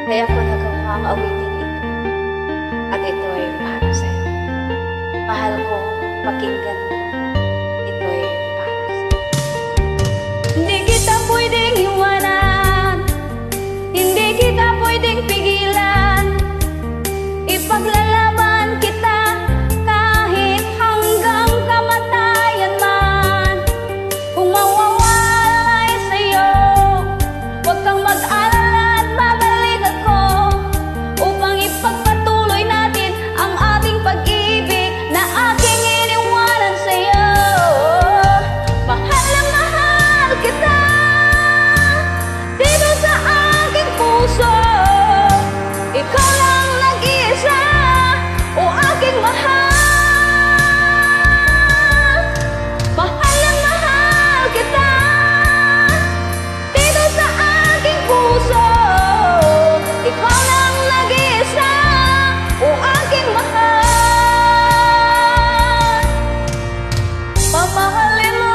Kaya ko nagawa ang awitin ito. At ito ay para sa'yo. Mahal ko, pakinggan mo. Ito ay para sa'yo. Hindi kita pwedeng iwanan. Hindi kita pwedeng pigilan. Ipaglalaban kita kahit hanggang kamatayan man. Kung mawawala ay sa'yo, huwag kang mag-alala at babalik ako upang ipagpatuloy natin ang ating pag-ibig na aking iniwanan sa'yo. Mahal na mahal kita dito sa aking puso. Ikaw lang nag-iisa, o aking mahal. Mahal na mahal kita dito sa aking puso. Ikaw lang nag-iisa, o aking mahal. Mamahalin mo